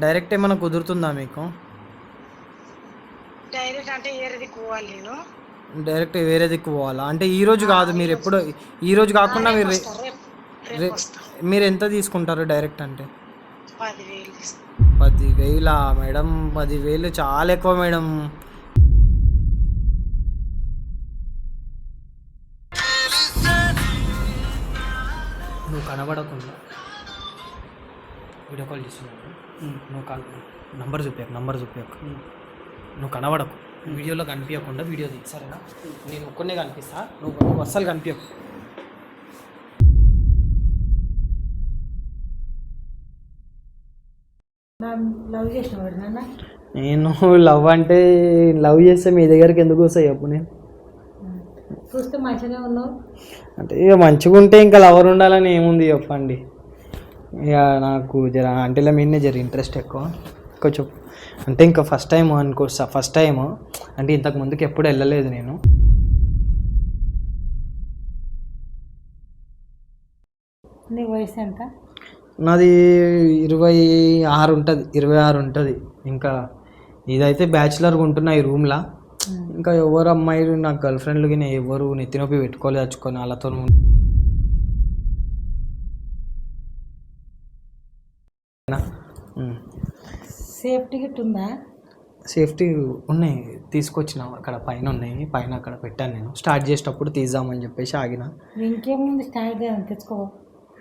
Direct ఏమైనా కుదురుతుందా మీకు? డైరెక్ట్ అంటే ఏరేది పోవాలి నేను. డైరెక్ట్ వేరే దిక్కు పోవాలా? అంటే ఈ రోజు కాదు, మీరు ఈరోజు ఎప్పుడు ఈ రోజు కాకుండా రేపు మీరు వస్తా, రేపు వస్తా. మీరు ఎంత తీసుకుంటారు డైరెక్ట్ అంటే? 10,000 తీస్తా. 10,000 మేడం? 10,000 చాలా ఎక్కువ మేడం. నువ్వు కనబడకుండా వీడియో కాల్ చేస్తున్నావు, నువ్వు నంబర్ చూపించకు, నువ్వు కనబడకు, వీడియోలో కనిపించకుండా వీడియో తీ, సరేనా? నేను ఒక్కనే కనిపిస్తా, నువ్వు అస్సలు కనిపించకు. లవ్ చేసినవాడు నాన్న. నేను లవ్ అంటే లవ్ చేస్తే మీ దగ్గరికి ఎందుకు వస్తాయి చెప్పు? నేను చూస్తే మంచిగానే ఉన్నావు. అంటే ఇక మంచిగా ఉంటే ఇంకా లవర్ ఉండాలని ఏముంది చెప్పండి. ఇక నాకు జర అంటేలా మీదనే జర ఇంట్రెస్ట్ ఎక్కువ కొంచెం. అంటే ఇంకా ఫస్ట్ టైం అనుకో, ఫస్ట్ టైం అంటే ఇంతకు ముందుకు ఎప్పుడు వెళ్ళలేదు నేను. నీ వయసు ఎంత? నాది 26 ఉంటుంది, 26 ఉంటుంది. ఇంకా ఇదైతే బ్యాచిలర్గా ఉంటున్నా ఈ రూమ్లో. ఇంకా ఎవరు అమ్మాయిలు నాకు గర్ల్ ఫ్రెండ్లు కానీ ఎవరు నెత్తినొప్పి పెట్టుకోలేదు తెచ్చుకొని వాళ్ళతో. సేఫ్టీ గిట్ ఉందా? సేఫ్టీ ఉన్నాయి, తీసుకొచ్చిన అక్కడ పైన ఉన్నాయి, పైన అక్కడ పెట్టాను. నేను స్టార్ట్ చేసేటప్పుడు తీద్దామని చెప్పేసి ఆగిన. ఇంకేముంది స్టాండ్ తెచ్చుకో,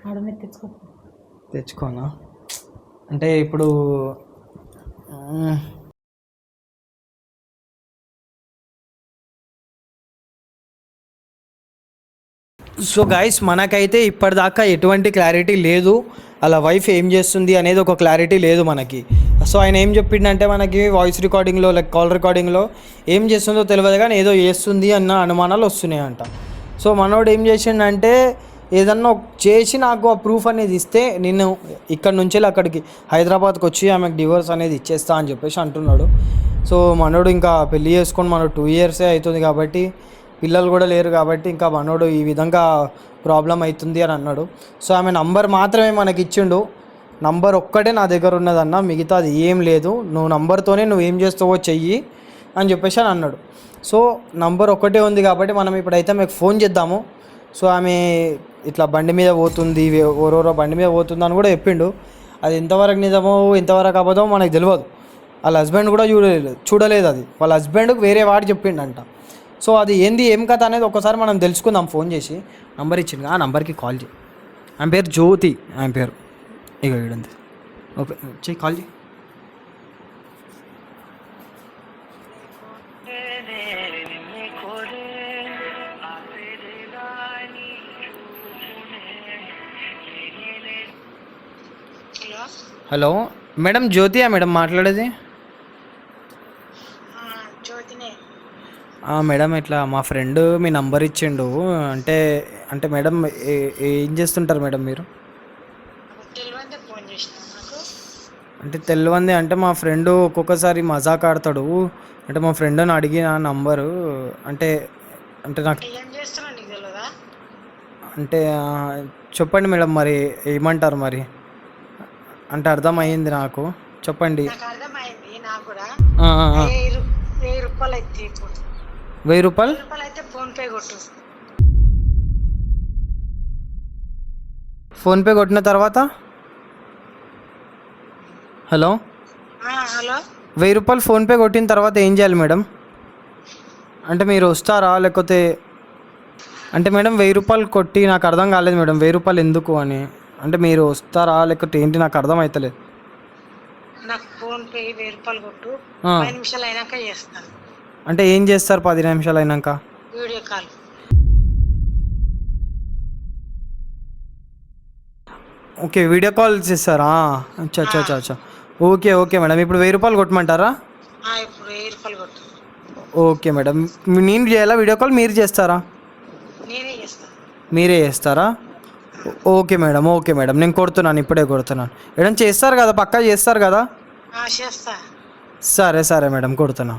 ఆడనే తెచ్చుకోనా? అంటే ఇప్పుడు సో గైస్, మనకైతే ఇప్పటిదాకా ఎటువంటి క్లారిటీ లేదు, అలా వైఫ్ ఏం చేస్తుంది అనేది ఒక క్లారిటీ లేదు మనకి. సో ఆయన ఏం చెప్పిండంటే మనకి వాయిస్ రికార్డింగ్లో లైక్ కాల్ రికార్డింగ్లో ఏం చేస్తుందో తెలియదు కానీ ఏదో చేస్తుంది అన్న అనుమానాలు వస్తున్నాయంట. సో మనోడు ఏం చేసిండంటే ఏదన్నా చేసి నాకు ఆ ప్రూఫ్ అనేది ఇస్తే నేను ఇక్కడ నుంచి అక్కడికి హైదరాబాద్కి వచ్చి ఆమెకు డివోర్స్ అనేది ఇచ్చేస్తా అని చెప్పేసి అంటున్నాడు. సో మనోడు ఇంకా పెళ్ళి చేసుకొని మనోడు 2 years అవుతుంది కాబట్టి పిల్లలు కూడా లేరు కాబట్టి ఇంకా మనోడు ఈ విధంగా ప్రాబ్లం అవుతుంది అని అన్నాడు. సో ఆమె నంబర్ మాత్రమే మనకి ఇచ్చిండు. నంబర్ ఒక్కటే నా దగ్గర ఉన్నదన్న, మిగతా అది ఏం లేదు, నువ్వు నంబర్తోనే నువ్వు ఏం చేస్తావో చెయ్యి అని చెప్పేసి అని అన్నాడు. సో నంబర్ ఒక్కటే ఉంది కాబట్టి మనం ఇప్పుడైతే మీకు ఫోన్ చేద్దాము. సో ఆమె ఇట్లా బండి మీద పోతుంది, ఓరోరో బండి మీద పోతుంది అని కూడా చెప్పిండు. అది ఎంతవరకు నిజమో ఎంతవరకు అబద్ధమో మనకు తెలియదు. వాళ్ళ హస్బెండ్ కూడా చూడలేదు అది, వాళ్ళ హస్బెండ్కి వేరే వాడు చెప్పిండంట. సో అది ఏంది ఏం కథ అనేది ఒకసారి మనం తెలుసుకుందాం ఫోన్ చేసి. నంబర్ ఇచ్చింది, ఆ నంబర్కి కాల్ చేయి. ఆమె పేరు జ్యోతి, ఆమె పేరు ఇక వీడుంది. ఓకే చెయ్యి, కాల్ చేయి. హలో మేడం, జ్యోతియా మేడం మాట్లాడేది? మేడం ఇట్లా మా ఫ్రెండ్ మీ నంబర్ ఇచ్చిండు. అంటే అంటే మేడం ఏం చేస్తుంటారు మేడం మీరు? అంటే తెలియంది అంటే మా ఫ్రెండ్ ఒక్కొక్కసారి మజాక్ ఆడతాడు. అంటే మా ఫ్రెండ్ని అడిగిన నంబరు, అంటే అంటే నాకు అంటే చెప్పండి మేడం, మరి ఏమంటారు మరి? అంటే అర్థమయ్యింది నాకు, చెప్పండి. 1000 రూపాయలు ఫోన్పే కొట్టిన తర్వాత హలో 1000 రూపాయలు ఫోన్పే కొట్టిన తర్వాత ఏం చేయాలి మేడం? అంటే మీరు వస్తారా లేకపోతే? అంటే మేడం 1000 రూపాయలు కొట్టి నాకు అర్థం కాలేదు మేడం, 1000 రూపాయలు ఎందుకు అని. అంటే మీరు వస్తారా లేకపోతే ఏంటి నాకు అర్థం అవుతలేదు. నాకు ఫోన్పే 1000 రూపాయలు కొట్టు, 10 నిమిషాలు అయినాక చేస్తాను. అంటే ఏం చేస్తారు 10 నిమిషాలు అయినాక? Video call. Okay, video call చేస్తారా? అచ్చా అచ్చా అచ్చా అచ్చా, ఓకే ఓకే మేడం. ఇప్పుడు 1000 రూపాయలు కొట్టమంటారా? ఇప్పుడు 1000 రూపాయలు కొట్టు. ఓకే మేడం, నేను చేయాలా వీడియో కాల్, మీరు చేస్తారా? నేనే చేస్తాను. మీరే చేస్తారా? ఓకే మేడం, ఓకే మేడం, నేను కొడుతున్నాను, ఇప్పుడే కొడుతున్నాను. మేడం చేస్తారు కదా, పక్కా చేస్తారు కదా? చేస్తా. సరే సరే మేడం, కొడుతున్నా.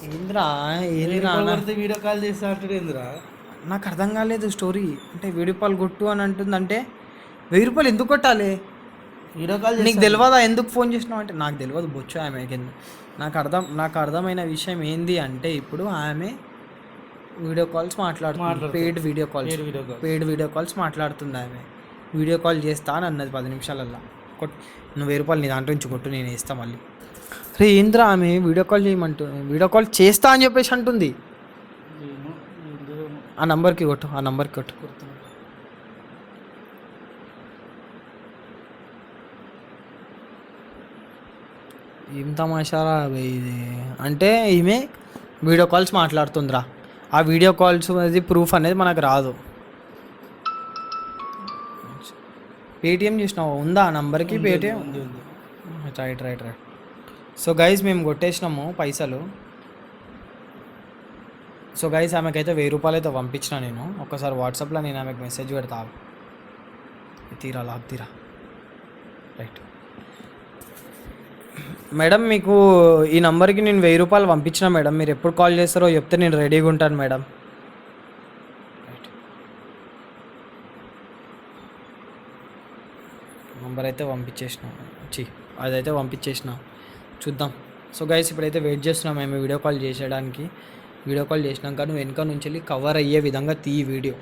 ఏంద్రా వీడియో కాల్ చేస్తా అంటాడు ఏంద్రా? నాకు అర్థం కాలేదు స్టోరీ. అంటే 1000 రూపాయలు కొట్టు అని అంటుంది. అంటే 1000 రూపాయలు ఎందుకు కొట్టాలి? వీడియో కాల్ నీకు తెలియదా ఎందుకు ఫోన్ చేసినావు అంటే నాకు తెలియదు బొచ్చు ఆమె కింద. నాకు అర్థమైన విషయం ఏంది అంటే ఇప్పుడు ఆమె వీడియో కాల్స్ మాట్లాడుతుంది. పెయిడ్ వీడియో కాల్స్ మాట్లాడుతుంది ఆమె. వీడియో కాల్ చేస్తా అని అన్నది 10 నిమిషాలల్లో. నువ్వు 1000 రూపాయలు నీ దాంట్లో నుంచి కొట్టు, నేను ఇస్తా మళ్ళీ. రే ఏంద్రా ఆమె వీడియో కాల్ చేయమంటుంది, వీడియో కాల్ చేస్తా అని చెప్పేసి అంటుంది. ఆ నంబర్కి కొట్టు, ఆ నంబర్కి కొట్టు. ఏం తమాషారా ఇది. అంటే ఈమె వీడియో కాల్స్ మాట్లాడుతుందిరా. ఆ వీడియో కాల్స్ అనేది ప్రూఫ్ అనేది మనకు రాదు. పేటిఎం చేసినావు ఉందా ఆ నంబర్కి? Paytm right. సో గైస్ మేము కొట్టేసినాము పైసలు. సో గైస్ ఆమెకైతే 1000 రూపాయలు అయితే పంపించిన నేను. ఒక్కసారి వాట్సాప్లో నేను ఆమెకు మెసేజ్ పెడతా. తీరా రైట్. మేడం మీకు ఈ నంబర్కి నేను 1000 రూపాయలు పంపించిన మేడం. మీరు ఎప్పుడు కాల్ చేస్తారో చెప్తే నేను రెడీగా ఉంటాను మేడం. నంబర్ అయితే అదైతే పంపించేసిన. చూద్దాం. సో గైస్ ఇప్పుడైతే వెయిట్ చేస్తున్నాం మేము వీడియో కాల్ చేసేయడానికి. వీడియో కాల్ చేసినాక నువ్వు వెనక నుంచి వెళ్ళి కవర్ అయ్యే విధంగా వీడియో.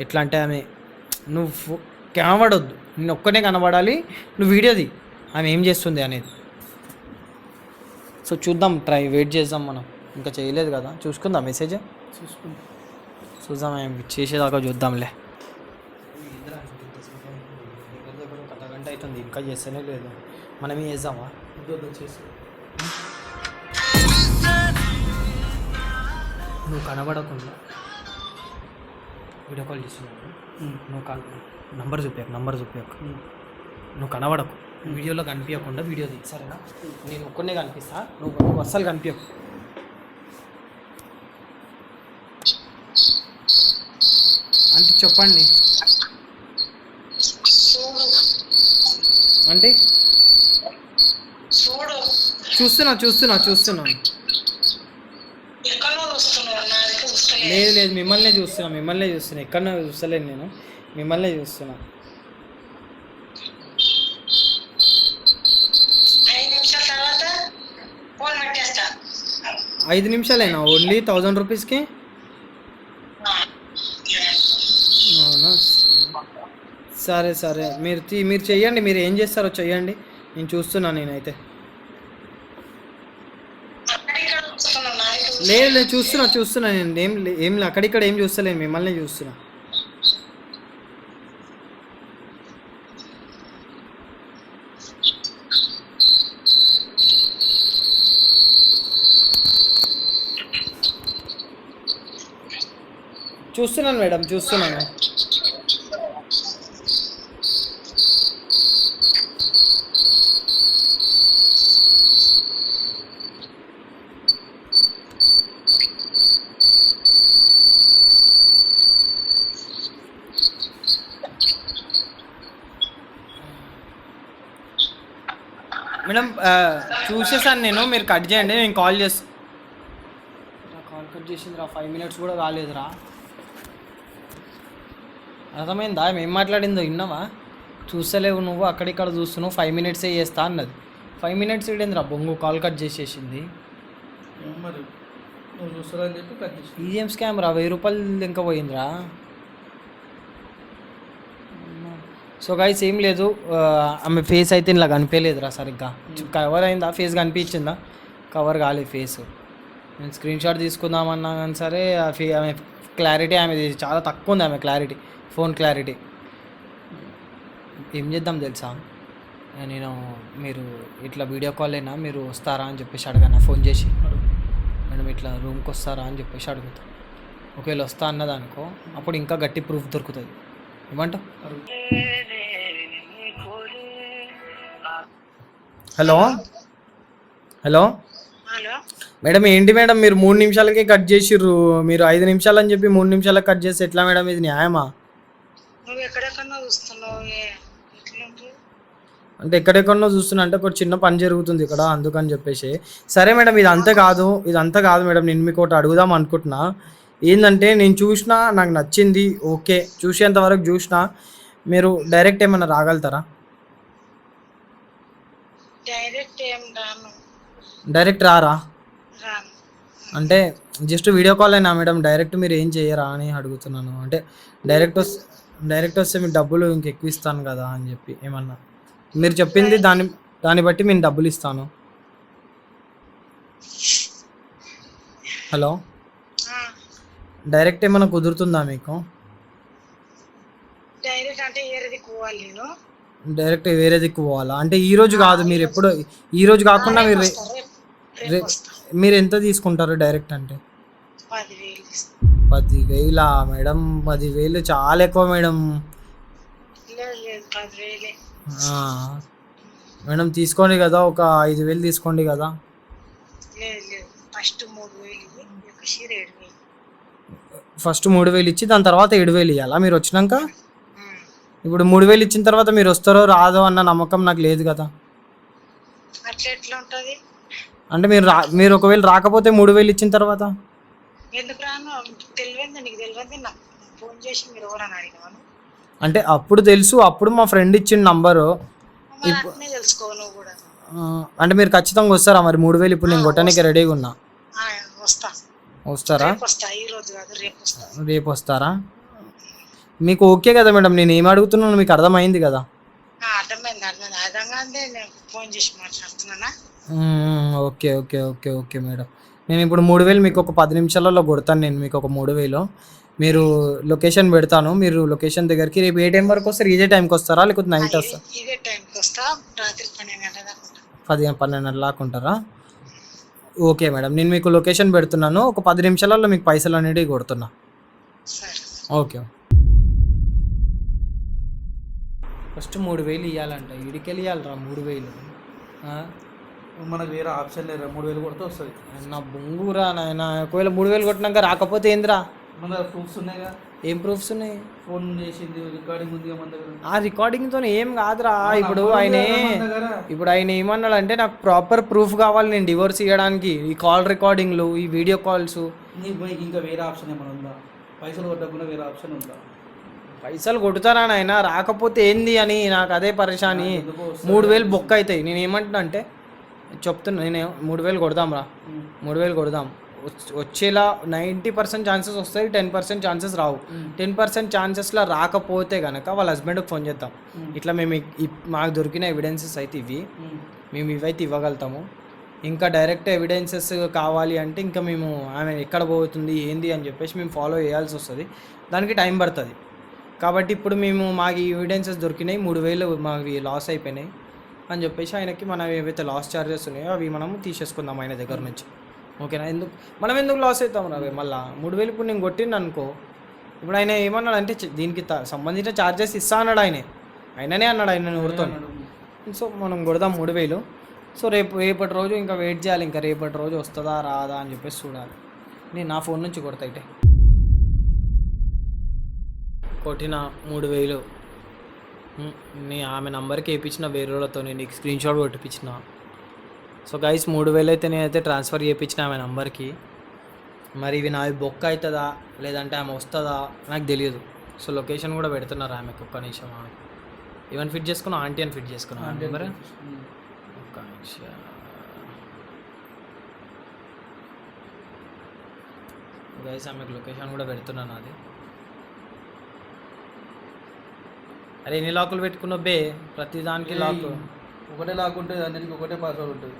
ఎట్లా అంటే ఆమె నువ్వు కనబడొద్దు, నేను ఒక్కనే కనబడాలి, నువ్వు వీడియోది ఆమె ఏం చేస్తుంది అనేది. సో చూద్దాం, వెయిట్ చేద్దాం. మనం ఇంకా చేయలేదు కదా, చూసుకుందాం మెసేజ్ చూద్దాం. ఆమె చేసేదాకా చూద్దాంలే. అర్ధగంట అవుతుంది ఇంకా చేస్తేనే లేదు. మనమే చేద్దామా? నువ్వు కనబడకుండా వీడియో కాల్ చేస్తున్నావు. నువ్వు నంబర్ చూపించకు. నువ్వు కనబడకు, వీడియోలో కనిపించకుండా వీడియోది సరేనా? నేను ఒక్కనే కనిపిస్తా, నువ్వు అస్సలు కనిపించకు. అంటే చెప్పండి అంటే చూస్తున్నా. లేదు మిమ్మల్నే చూస్తున్నా. ఎక్కడో చూస్తలేను నేను, మిమ్మల్నే చూస్తున్నా. 5 నిమిషాలైనా ఓన్లీ 1000 రూపీస్కి? అవునా, సరే మీరు చెయ్యండి. మీరు ఏం చేస్తారో చెయ్యండి, నేను చూస్తున్నా. నేనైతే లేదు చూస్తున్నా. నేను ఏం అక్కడిక్కడ ఏం చూస్తలేను, మిమ్మల్ని చూస్తున్నా. చూస్తున్నాను మేడం, చూస్తున్నాను. మేడం చూసేసాను నేను, మీరు కట్ చేయండి, నేను కాల్ చేస్తాను. కాల్ కట్ చేసిందిరా, 5 మినిట్స్ కూడా కాలేదురా. అర్థమైందా ఏం మాట్లాడిందో? విన్నావా? చూస్తలేవు నువ్వు, అక్కడిక్కడ చూస్తున్నావు, 5 మినిట్సే చేస్తా అన్నది. 5 మినిట్స్ ఇడేందిరా బొంగు, కాల్ కట్ చేసేసింది. ఈజీఎం స్కామ్ రా, 1000 రూపాయలు ఇంకా పోయిందిరా. సో గైస్ ఏం లేదు, ఆమె ఫేస్ అయితే ఇలా కనిపించలేదురా సరిగ్గా. కవర్ అయిందా? ఫేస్ కనిపించిందా? కవర్ కాలేదు ఫేస్. నేను స్క్రీన్ షాట్ తీసుకుందామన్నా కానీ సరే ఆమె క్లారిటీ ఆమెది చాలా తక్కువ ఉంది. ఆమె క్లారిటీ, ఫోన్ క్లారిటీ. ఏం చేద్దాం తెలుసా, మీరు ఇట్లా వీడియో కాల్ అయినా మీరు వస్తారా అని చెప్పేసి అడగనా, ఫోన్ చేసి మేడం ఇట్లా రూమ్కి వస్తారా అని చెప్పేసి అడుగుతా. ఒకవేళ వస్తా అన్నదనుకో, అప్పుడు ఇంకా గట్టి ప్రూఫ్ దొరుకుతుంది. ఏమంటావు? హలో మేడం, ఏంటి మేడం మీరు 3 నిమిషాలకే కట్ చేసిర్రు. మీరు 5 నిమిషాలు అని చెప్పి 3 నిమిషాలకు కట్ చేస్తే ఎట్లా మేడం? ఇది న్యాయమా? అంటే ఎక్కడెక్కడో చూస్తున్నా అంటే ఒక చిన్న పని జరుగుతుంది ఇక్కడ, అందుకని చెప్పేసి. సరే మేడం, ఇదంతా కాదు మేడం. నేను మీకు ఒకటి అడుగుదాం అనుకుంటున్నా. ఏంటంటే నేను చూసిన నాకు నచ్చింది ఓకే చూసేంత వరకు చూసిన మీరు డైరెక్ట్ ఏమైనా రాగలుగుతారా? డైరెక్ట్ ఏం రాను. డైరెక్ట్ రారా? రాను. అంటే జస్ట్ వీడియో కాల్ అయినా మేడం, డైరెక్ట్ మీరు ఏం చేయరా అని అడుగుతున్నాను. అంటే డైరెక్ట్ వస్తే డైరెక్ట్ వస్తే మీకు డబ్బులు ఇంకెక్కువ ఇస్తాను కదా అని చెప్పి ఏమన్నా మీరు చెప్పింది దాన్ని బట్టి నేను డబ్బులు ఇస్తాను. హలో, ఆ, డైరెక్ట్ ఏమైనా కుదురుతుందా మీకు? డైరెక్ట్ అంటే ఏరేది పోవాలి నేను. డైరెక్ట్ వేరే దిక్కు పోవాలా? అంటే ఈ రోజు కాదు, మీరు ఎప్పుడు ఈ రోజు కాకుండా రేపు మీరు వస్తా, రేపు వస్తా. మీరు ఎంత తీసుకుంటారు డైరెక్ట్ అంటే? 10,000 ఇస్తా. 10,000 మేడం? 10,000 చాలా ఎక్కువ మేడం. లేదు లేదు 10,000. ఆ, మేడం తీసుకోండి కదా, ఒక 5,000 తీసుకోండి కదా. లేదు లేదు ఫస్ట్ 3,000 ఇవి, ఒక షీర్ 7,000. ఫస్ట్ 3,000 ఇచ్చి దాని తర్వాత 7,000 ఇవ్వాలా మీరు వచ్చినాక? ఉమ్. ఇప్పుడు 3,000 ఇచ్చిన తర్వాత మీరు వస్తారో రాదో అన్న నమ్మకం నాకు లేదు కదా. అట్లా ఎట్లా ఉంటది? అంటే మీరు ఒకవేళ రాకపోతే 3,000 ఇచ్చిన తర్వాత ఎందుకు రాను? తెలియదు, నీకు తెలియదు, నాకు ఫోన్ చేసి మీరు ఎవరని అడిగాను. అంటే అప్పుడు తెలుసు, అప్పుడు మా ఫ్రెండ్ ఇచ్చిన నంబరు. మరి అట్నే తెలుసుకో నువ్వు కూడా. అంటే మీరు ఖచ్చితంగా వస్తారా మరి 3,000 ఇప్పుడు నేను కొట్టడానికి రెడీగా ఉన్నా? ఆ, వస్తా. వస్తారా? రేపు వస్తా, ఈ రోజు కాదు రేపు వస్తా. రేపు వస్తారా? మీకు ఓకే కదా మేడం, నేను ఏం అడుగుతున్నాను మీకు అర్థమైంది కదా? అర్థమైంది అర్థమైంది. అర్థంగానే నేను ఫోన్ చేసి మాట్లాడుతున్నానా. Okay okay okay okay madam, నేను ఇప్పుడు 3,000 మీకు ఒక 10 నిమిషాలలో కొడతాను. నేను మీకు ఒక 3,000 మీరు లొకేషన్ పెడతాను. మీరు లొకేషన్ దగ్గరికి రేపు ఏ టైం వరకు వస్తారు? ఇదే టైంకి వస్తారా లేకపోతే నైట్ వస్తారా? ఇదే టైంకి వస్తా, రాత్రి 12 గంటల దాకా ఉంటా. 10-12 దాకా ఉంటారా? ఓకే మేడం, నేను మీకు లొకేషన్ పెడుతున్నాను. ఒక 10 నిమిషాలలో మీకు పైసలు అనేవి కొడుతున్నా. సరే. ఓకే. ఫస్ట్ 3,000 ఇవ్వాలంట, ఇడికెళ్ళి ఇవ్వాలరా 3,000. మనకు వేరే ఆప్షన్ లేదు, 3,000 కొడితే వస్తుంది. నా బొంగురా నాయన, ఒకవేళ 3,000 కొట్టినాక రాకపోతే ఏందిరా? మన ప్రూఫ్స్ ఉన్నాయిగా, ఏం ప్రూఫ్స్ ఉన్నాయి? ఫోన్ చేసింది, రికార్డింగ్ ఉంది మన దగ్గర. ఆ రికార్డింగ్తో ఏం కాదురా. ఇప్పుడు number ఆయన ఉంది కదా మన దగ్గర. ఇప్పుడు ఆయన ఏమన్నాడు అంటే నాకు ప్రాపర్ ప్రూఫ్ కావాలి నేను డివోర్స్ ఇవ్వడానికి. ఈ కాల్ రికార్డింగ్లు, ఈ వీడియో కాల్స్. నీకు ఇంకా వేరే ఆప్షన్ ఏమైనా ఉందా? పైసలు కొట్టకుండా వేరే ఆప్షన్ ఉందా? పైసలు కొడుతారా నాయన, రాకపోతే ఏంది అని నాకు అదే పరేషాని. 3,000 బొక్క అవుతాయి. నేను ఏమంటున్నా అంటే చెప్తున్నా, నేను 3,000 కొడదాం రా, 3,000 కొడదాం. వచ్చేలా 90% ఛాన్సెస్ వస్తాయి, 10% ఛాన్సెస్ రావు. 10% ఛాన్సెస్లో రాకపోతే కనుక వాళ్ళ హస్బెండ్కి ఫోన్ చేద్దాం. ఇట్లా మేము మాకు దొరికిన ఎవిడెన్సెస్ అయితే ఇవి, మేము ఇవైతే ఇవ్వగలుగుతాము. ఇంకా డైరెక్ట్ ఎవిడెన్సెస్ కావాలి అంటే ఇంకా మేము ఆమె ఎక్కడ పోతుంది ఏంది అని చెప్పేసి మేము ఫాలో చేయాల్సి వస్తుంది. దానికి టైం పడుతుంది. కాబట్టి ఇప్పుడు మేము మాకు ఈ ఎవిడెన్సెస్ దొరికినాయి, 3,000 మాకు లాస్ అయిపోయినాయి అని చెప్పేసి ఆయనకి మనం ఏవైతే లాస్ ఛార్జెస్ ఉన్నాయో అవి మనం తీసేసుకుందాం ఆయన దగ్గర నుంచి. ఓకేనా? మనం ఎందుకు లాస్ అవుతాం రా మళ్ళీ? 3,000 ఇప్పుడు నేను కొట్టిండు అనుకో, ఇప్పుడు ఆయన ఏమన్నాడు అంటే దీనికి సంబంధించిన ఛార్జెస్ ఇస్తా అన్నాడు ఆయననే అన్నాడు ఆయన ఎవరితో. సో మనం కొడదాం 3,000. సో రేపటి రోజు ఇంకా వెయిట్ చేయాలి, ఇంకా రేపటి రోజు వస్తుందా రాదా అని చెప్పేసి చూడాలి. నేను నా ఫోన్ నుంచి కొడతా. అయితే కొట్టిన 3,000 ఆమె నంబర్కి వేయించిన, వేరే వాళ్ళతో నీకు స్క్రీన్ షాట్ కొట్టిపించిన. సో గైస్ 3,000 అయితే నేనైతే ట్రాన్స్ఫర్ చేయించిన ఆమె నంబర్కి. మరి ఇవి నావి బొక్క అవుతుందా లేదంటే ఆమె వస్తుందా నాకు తెలియదు. సో లొకేషన్ కూడా పెడుతున్నారు ఆమెకు. ఒక్క నిమిషం, ఆమె ఈవెన్ ఫిట్ చేసుకున్నా, ఆంటీ అని ఫిట్ చేసుకున్నా నెంబర్. ఒక్క నిమిషం గైస్, ఆమెకు లొకేషన్ కూడా పెడుతున్నాను. అది అరే ఎన్ని లాకులు పెట్టుకున్నావు బే? ప్రతి దానికి లాక్. ఒకటే లాక్ ఉంటుంది, అన్నిటికీ ఒకటే పాస్వర్డ్ ఉంటుంది.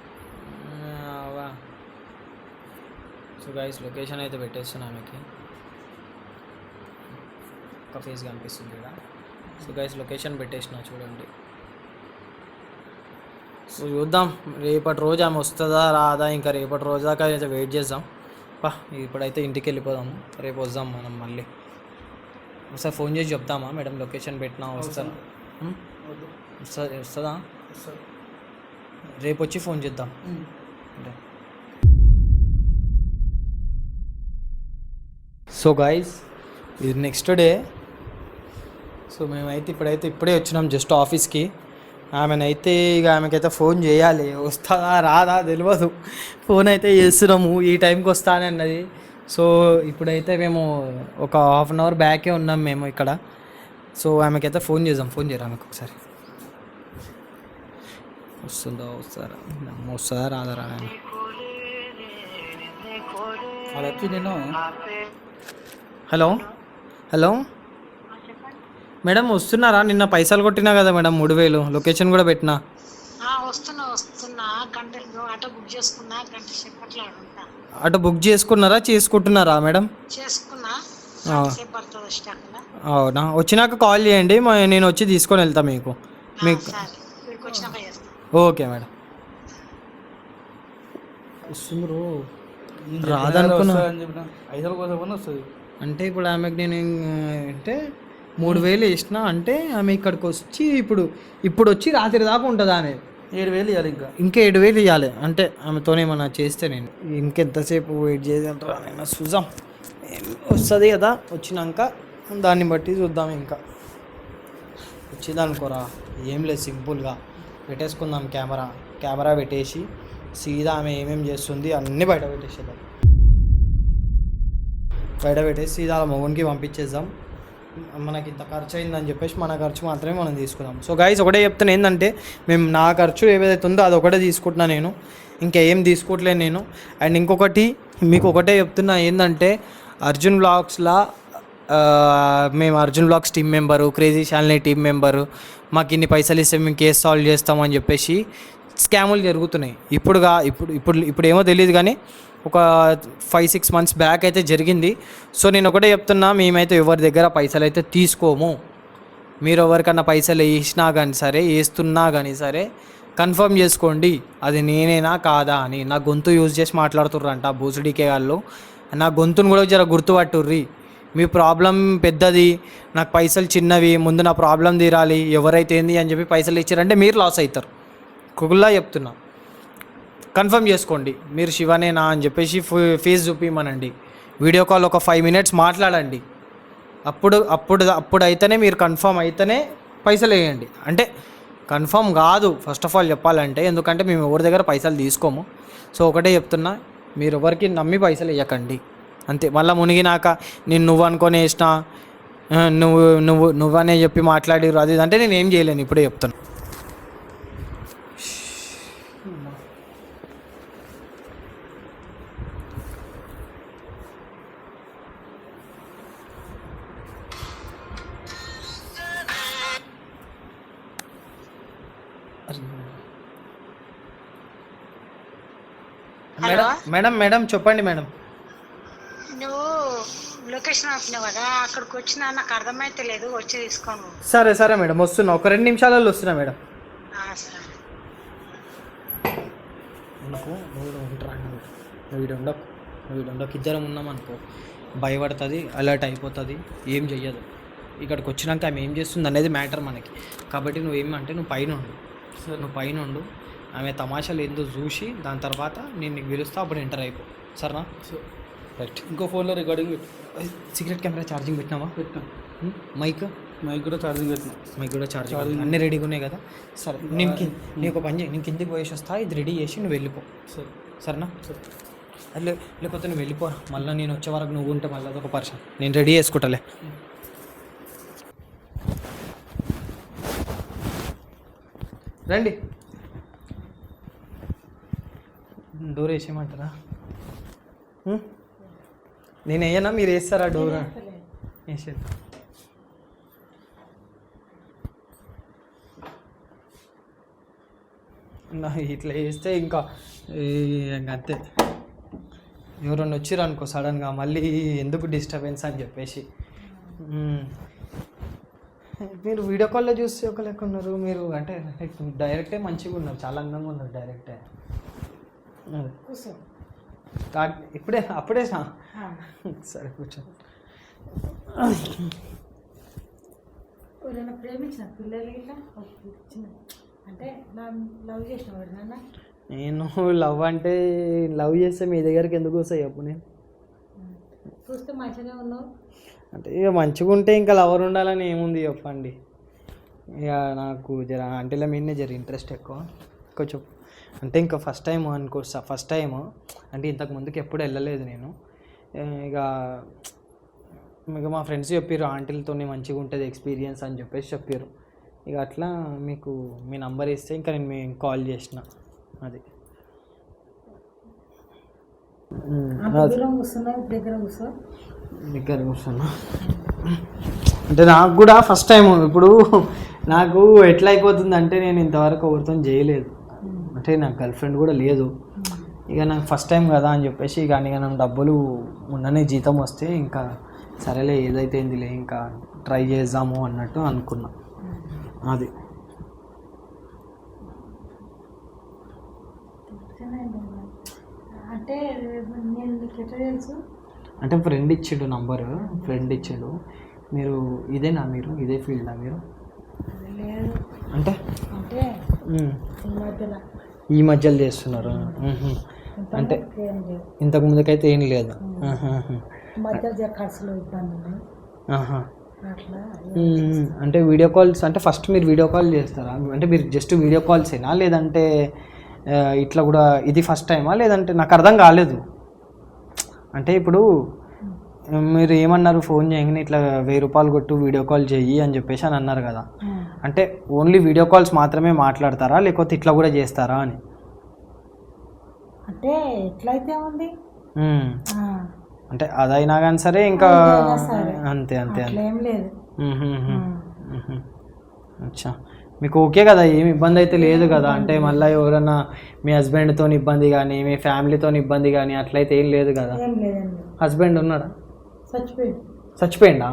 సో గైస్ లొకేషన్ అయితే పెట్టేస్తున్నా ఆమెకి. ఒక ఫేస్ కనిపిస్తుంది ఇక్కడ. సో గైస్ లొకేషన్ పెట్టేసిన చూడండి. సో చూద్దాం రేపటి రోజు ఆమె వస్తుందా రాదా. ఇంకా రేపటి రోజు దాకా అయితే వెయిట్ చేద్దాం. ఇప్పుడైతే ఇంటికి వెళ్ళిపోదాము, రేపు వద్దాం మనం మళ్ళీ. ఒకసారి ఫోన్ చేసి చెప్తామా మేడం లొకేషన్ పెట్టినా వస్తారా? వస్తుందా? రేపు వచ్చి ఫోన్ చేద్దాం. సో గైస్ ఇది నెక్స్ట్ డే. సో మేమైతే ఇప్పుడే వచ్చినాం జస్ట్ ఆఫీస్కి. ఆమెకైతే ఫోన్ చేయాలి, వస్తుందా రాదా తెలియదు. ఫోన్ అయితే చేస్తున్నాము, ఈ టైంకి వస్తానని అన్నది. సో ఇప్పుడైతే మేము ఒక హాఫ్ అన్ అవర్ బ్యాకే ఉన్నాం మేము ఇక్కడ. సో ఆమెకైతే ఫోన్ చేయరా ఆమెకు ఒకసారి. వస్తుందా రాదరా? అది వచ్చి నేను హలో మేడం వస్తున్నారా? నిన్న పైసలు కొట్టినా కదా మేడం 3000, లొకేషన్ కూడా పెట్టినా. వస్తున్నా గంట ఆటో బుక్ చేసుకున్నా, గంట సేపట్లో ఉంటా. అటు బుక్ చేసుకుంటున్నారా మేడం? చేసుకున్నా, సేపు పడుతుంది వచ్చాక. అవునా, వచ్చినాక కాల్ చేయండి, నేను వచ్చి తీసుకొని వెళ్తా మీకు. ఇక్కడికి వచ్చినాక చేస్తా. Okay madam. వస్తుండ్రు రాదనుకున్నా అని చెప్పిన 500 కోసం వస్తుంది. అంటే ఇప్పుడు ఆమెకు నేను అంటే 3000 వేసిన అంటే ఆమె ఇక్కడికి వచ్చి ఇప్పుడు వచ్చి రాత్రి దాకా ఉంటుందా ఆమె? 7,000 ఇవ్వాలి ఇంకా 7,000 ఇవ్వాలి అంటే ఆమెతో ఏమన్నా చేస్తే. నేను ఇంకెంతసేపు వెయిట్ చేద్దాంటారా నేను? చూద్దాం, వస్తుంది కదా, వచ్చినాక దాన్ని బట్టి చూద్దాం. ఇంకా వచ్చిందనుకోరా, ఏం లేదు, సింపుల్గా పెట్టేసుకుందాం. కెమెరా పెట్టేసి సీదా ఆమె ఏమేమి చేస్తుంది అన్నీ బయట పెట్టేసేద్దాం. బయట పెట్టేసి సీదా మొగన్కి పంపించేద్దాం. మనకి ఇంత ఖర్చు అయిందని చెప్పేసి మన ఖర్చు మాత్రమే మనం తీసుకుందాం. సో గైస్, ఒకటే చెప్తాను ఏంటంటే, మేము నా ఖర్చు ఏదైతే ఉందో అది ఒకటే తీసుకుంటున్నా నేను, ఇంకా ఏం తీసుకోవట్లేదు నేను. అండ్ ఇంకొకటి మీకు ఒకటే చెప్తున్నా ఏంటంటే, అర్జున్ బ్లాగ్స్లా మేము Arjun blogs team member, crazy Shalini team member, మాకు ఇన్ని పైసలు ఇస్తే మేము కేసు సాల్వ్ చేస్తామని చెప్పేసి స్కాములు జరుగుతున్నాయి. ఇప్పుడు ఏమో తెలియదు కానీ ఒక 5-6 months బ్యాక్ అయితే జరిగింది. సో నేను ఒకటే చెప్తున్నా, మేమైతే ఎవరి దగ్గర పైసలు అయితే తీసుకోము. మీరు ఎవరికన్నా పైసలు వేసినా కానీ సరే, వేస్తున్నా కానీ సరే, కన్ఫర్మ్ చేసుకోండి అది నేనేనా కాదా అని. నా గొంతు యూజ్ చేసి మాట్లాడుతుర్రంట బూసుడికే వాళ్ళు. నా గొంతును కూడా జర గుర్తుపట్టుర్రి. మీ ప్రాబ్లం పెద్దది, నాకు పైసలు చిన్నవి, ముందు నా ప్రాబ్లం తీరాలి, ఎవరైతే ఏంది అని చెప్పి పైసలు ఇచ్చారంటే మీరు లాస్ అవుతారు. కుగుల్లా చెప్తున్నా, కన్ఫర్మ్ చేసుకోండి. మీరు శివనేనా అని చెప్పేసి ఫేస్ చూపిమనండి, వీడియో కాల్ ఒక 5 minutes మాట్లాడండి. అప్పుడైతేనే మీరు కన్ఫర్మ్ అయితేనే పైసలు వేయండి. అంటే కన్ఫర్మ్ కాదు ఫస్ట్ ఆఫ్ ఆల్ చెప్పాలంటే, ఎందుకంటే మేము ఎవరి దగ్గర పైసలు తీసుకోము. సో ఒకటే చెప్తున్నా, మీరు ఎవరికి నమ్మి పైసలు వేయకండి అంతే. మళ్ళీ మునిగినాక నువ్వు అనుకొని వేసిన, నువ్వనే చెప్పి మాట్లాడిరు అది అంటే నేను ఏం చేయలేను. ఇప్పుడే చెప్తాను. మేడం చెప్పండి మేడం. నువ్వు లొకేషన్ ఆపినావు కదా, అక్కడికి వచ్చినా నాకు అర్థమైతే లేదు, వచ్చి తీసుకోను. సరే మేడం, వస్తున్నా, ఒక 2 నిమిషాలలో వస్తున్నా మేడం. సరే. నువ్వు ఉండకు, ఇద్దరం ఉన్నామనుకో భయపడుతుంది, అలర్ట్ అయిపోతుంది, ఏం చెయ్యదు. ఇక్కడికి వచ్చినాక ఆమె ఏం చేస్తుంది అనేది మ్యాటర్ మనకి. కాబట్టి నువ్వేమంటే నువ్వు పైన ఉండు, ఆమె తమాషాలు ఏందో చూసి దాని తర్వాత నేను నీకు పిలుస్తా, అప్పుడు ఎంటర్ అయిపో. సరేనా? రైట్. ఇంకో ఫోన్లో రికార్డింగ్ సీక్రెట్ కెమెరా ఛార్జింగ్ పెట్టినావా? పెట్టినా. మైక్ కూడా ఛార్జింగ్ పెట్టినా. మైక్ కూడా ఛార్జింగ్ అన్నీ రెడీగా ఉన్నాయి కదా? సరే, నీకు ఒక పని చేయి, నేను కిందికి పోయేసి వస్తా, ఇది రెడీ చేసి నువ్వు వెళ్ళిపో. సరేనా? లేకపోతే నువ్వు వెళ్ళిపో, మళ్ళీ నేను వచ్చే వరకు నువ్వు ఉంటే మళ్ళీ అదొక పర్సన్. నేను రెడీ చేసుకుంటాలే. రండి, డోర్ వేసేయమంటారా? నేను వేయనా, మీరు వేస్తారా డోర్? వేసే ఇట్లా వేస్తే ఇంకా అంతే. ఎవరన్నా వచ్చిర్రు అనుకో సడన్గా, మళ్ళీ ఎందుకు డిస్టర్బెన్స్ అని చెప్పేసి. మీరు వీడియో కాల్లో చూస్తే ఒక లెక్క ఉన్నారు, మీరు అంటే డైరెక్టే మంచిగా ఉన్నారు, చాలా అందంగా ఉన్నారు డైరెక్టే. అప్పుడే సరే కూర్చో. ప్రేమించిన పిల్లలు అంటే లవ్ చేసినవాడు నాన్న. నేను లవ్ అంటే లవ్ చేస్తే మీ దగ్గరికి ఎందుకు వస్తాయి చెప్పు? నేను చూస్తే మంచిగానే ఉన్నావు అంటే ఇక మంచిగా ఉంటే ఇంకా లవర్ ఉండాలని ఏముంది చెప్పండి. ఇక నాకు జర ఆంటీల మీదనే జర ఇంట్రెస్ట్ ఎక్కువ కొంచెం. అంటే ఇంకా ఫస్ట్ టైం అనుకో, ఫస్ట్ టైం అంటే ఇంతకు ముందుకు ఎప్పుడు వెళ్ళలేదు నేను. ఇక మా ఫ్రెండ్స్ చెప్పారు ఆంటీలతో మంచిగా ఉంటుంది ఎక్స్పీరియన్స్ అని చెప్పేసి చెప్పారు. ఇక అట్లా మీకు మీ నంబర్ ఇస్తే ఇంకా నేను మీకు కాల్ చేసిన. అది దగ్గర కూర్చున్నా. అంటే నాకు కూడా ఫస్ట్ టైం. ఇప్పుడు నాకు ఎట్లా అయిపోతుంది అంటే నేను ఇంతవరకు ఎవరితో చేయలేదు. అంటే నాకు గర్ల్ ఫ్రెండ్ కూడా లేదు. ఇక నాకు ఫస్ట్ టైం కదా అని చెప్పేసి ఇక నేను డబ్బులు ఉన్ననే జీతం వస్తే ఇంకా సరేలే ఏదైతే ఏందిలే ఇంకా ట్రై చేద్దాము అన్నట్టు అనుకున్నా. అది అంటే నేను ఎట్లా తెలుసు అంటే ఫ్రెండ్ ఇచ్చాడు నంబరు, ఫ్రెండ్ ఇచ్చాడు. మీరు ఇదేనా, మీరు ఇదే ఫీల్డా మీరు? లేదు అంటే అంటే ఈ మధ్యలో చేస్తున్నారు. అంటే ఇంతకు ముందుకైతే ఏం లేదు. ఖర్చులు ఇబ్బంది అట్లా. అంటే వీడియో కాల్స్ అంటే ఫస్ట్ మీరు వీడియో కాల్ చేస్తారా? అంటే మీరు జస్ట్ వీడియో కాల్సేనా లేదంటే ఇట్లా కూడా ఇది ఫస్ట్ టైమా? లేదంటే నాకు అర్థం కాలేదు. అంటే ఇప్పుడు మీరు ఏమన్నారు, ఫోన్ చేయగానే ఇట్లా 1000 రూపాయలు కొట్టు వీడియో కాల్ చెయ్యి అని చెప్పేసి అని అన్నారు కదా. అంటే ఓన్లీ వీడియో కాల్స్ మాత్రమే మాట్లాడతారా లేకపోతే ఇట్లా కూడా చేస్తారా అని? అంటే ఎట్లయితే ఉంది అంటే అదైనా కానీ సరే ఇంకా అంతే అంతే ఏం లేదు. అచ్చా, మీకు ఓకే కదా, ఏమి ఇబ్బంది అయితే లేదు కదా? అంటే మళ్ళీ ఎవరైనా మీ హస్బెండ్తో ఇబ్బంది కానీ మీ ఫ్యామిలీతో ఇబ్బంది కానీ అట్లయితే ఏం లేదు కదా? హస్బెండ్ ఉన్నాడా? చచ్చిపోయిందా?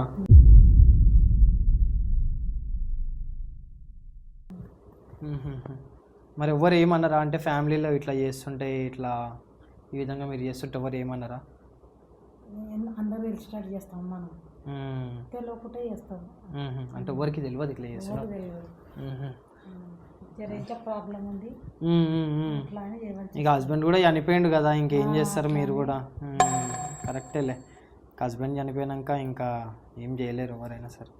మరి ఎవరు ఏమన్నారా? అంటే ఫ్యామిలీలో ఇట్లా చేస్తుంటే ఇట్లా ఈ విధంగా మీరు చేస్తుంటే ఎవరు ఏమన్నారా? అందరూ స్టార్ట్ చేస్తాం మనం తెలియకుండా చేస్తాం. అంటే ఎవరికి తెలియదు ఇట్లా చేస్తాం. ప్రాబ్లం ఉంది ఇక హస్బెండ్ కూడా చనిపోయిండు కదా, ఇంకేం చేస్తారు మీరు కూడా. కరెక్టేలే, హస్బెండ్ చనిపోయాక ఇంకా ఏం చేయలేరు ఎవరైనా సరే.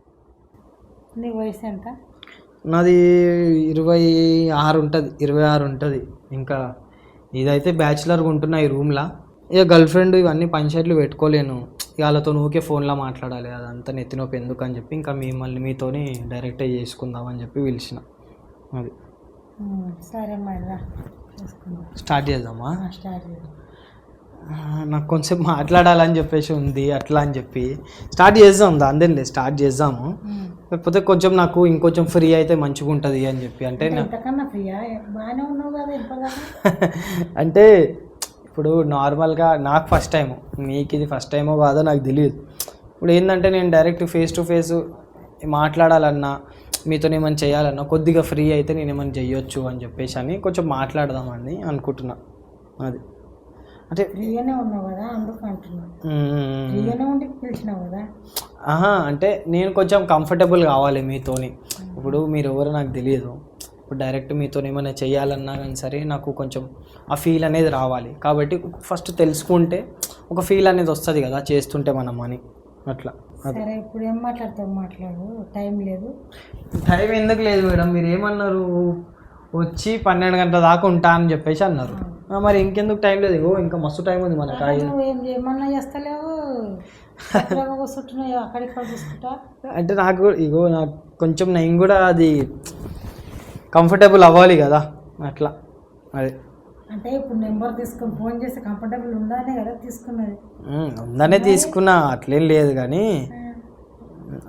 నీ వయసు ఎంత? నాది 26 ఉంటుంది, 26 ఉంటుంది. ఇంకా ఇదైతే బ్యాచిలర్గా ఉంటున్నా ఈ రూమ్లో. ఇక గర్ల్ ఫ్రెండ్ ఇవన్నీ పంచాయతీలు పెట్టుకోలేను. ఇక వాళ్ళతో ఊకే ఫోన్లో మాట్లాడాలి, అదంతా నెత్తినొప్పి ఎందుకు అని చెప్పి ఇంకా మిమ్మల్ని మీతోని డైరెక్టే చేసుకుందామని చెప్పి పిలిచిన. అది సరే స్టార్ట్ చేద్దామా? నాకు కొంచెం మాట్లాడాలని చెప్పేసి ఉంది, అట్లా అని చెప్పి స్టార్ట్ చేద్దాం. దాందేలే స్టార్ట్ చేద్దాము. లేకపోతే కొంచెం నాకు ఇంకొంచెం ఫ్రీ అయితే మంచిగా ఉంటుంది అని చెప్పి. అంటే అంటే ఇప్పుడు నార్మల్గా నాకు ఫస్ట్ టైము, మీకు ఇది ఫస్ట్ టైమో కాదో నాకు తెలియదు. ఇప్పుడు ఏంటంటే నేను డైరెక్ట్ ఫేస్ టు ఫేస్ మాట్లాడాలన్నా మీతో ఏమైనా చేయాలన్నా కొద్దిగా ఫ్రీ అయితే నేను ఏమైనా చెయ్యొచ్చు అని చెప్పేసి అని కొంచెం మాట్లాడదామని అనుకుంటున్నా. అది అంటే ఫ్రీగానే ఉన్నావు కదా అందుకు అంటున్నా. ఫ్రీగానే ఉండి పిలిచినావు కదా. అంటే నేను కొంచెం కంఫర్టబుల్ కావాలి మీతోని. ఇప్పుడు మీరు ఎవరో నాకు తెలియదు. ఇప్పుడు డైరెక్ట్ మీతో ఏమైనా చేయాలన్నా కానీ సరే నాకు కొంచెం ఆ ఫీల్ అనేది రావాలి. కాబట్టి ఫస్ట్ తెలుసుకుంటే ఒక ఫీల్ అనేది వస్తుంది కదా చేస్తుంటే మనం అని. అట్లా సరే ఇప్పుడు ఏం మాట్లాడతావు? మాట్లాడు, టైం లేదు. టైం ఎందుకు లేదు మేడం? మీరు ఏమన్నారు, వచ్చి 12 గంటల దాకా ఉంటా అని చెప్పేసి అన్నారు. మరి ఇంకెందుకు టైం లేదు? ఇగో ఇంకా మస్తు టైం ఉంది మనకు. ఏమన్నా చేస్తలేవు, కూర్చుంటున్నావు అక్కడిక్కడ చూసుకుంటా. అంటే నాకు ఇగో నాకు కొంచెం నేను కూడా అది కంఫర్టబుల్ అవ్వాలి కదా, అట్లా. అదే అంటే ఇప్పుడు నెంబర్ తీసుకొని ఫోన్ చేసి కంఫర్టబుల్ ఉండానే కదా తీసుకున్నది. ఉందనే తీసుకున్నా, అట్లేం లేదు. కానీ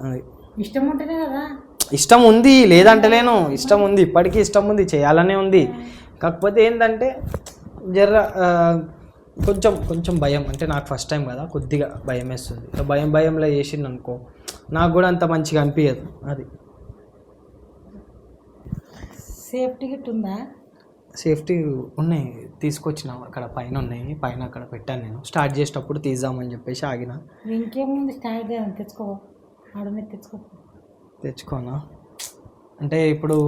అది ఇష్టం ఉంటేనే కదా. ఇష్టం ఉంది, లేదంటలేను, ఇష్టం ఉంది, ఇప్పటికీ ఇష్టం ఉంది, చేయాలనే ఉంది. కాకపోతే ఏంటంటే జర్ర కొంచెం కొంచెం భయం. అంటే నాకు ఫస్ట్ టైం కదా, కొద్దిగా భయం వేస్తుంది. భయంలో చేసింది అనుకో నాకు కూడా అంత మంచిగా అనిపించదు. అది సేఫ్టీ గిట్ ఉందా? సేఫ్టీ ఉన్నాయి, తీసుకొచ్చిన అక్కడ పైన ఉన్నాయి, పైన అక్కడ పెట్టాను నేను. స్టార్ట్ చేసేటప్పుడు తీద్దామని చెప్పేసి ఆగిన. ఇంకేముంది స్టార్ట్ చేయాలి, తెచ్చుకోనా? అంటే ఇప్పుడు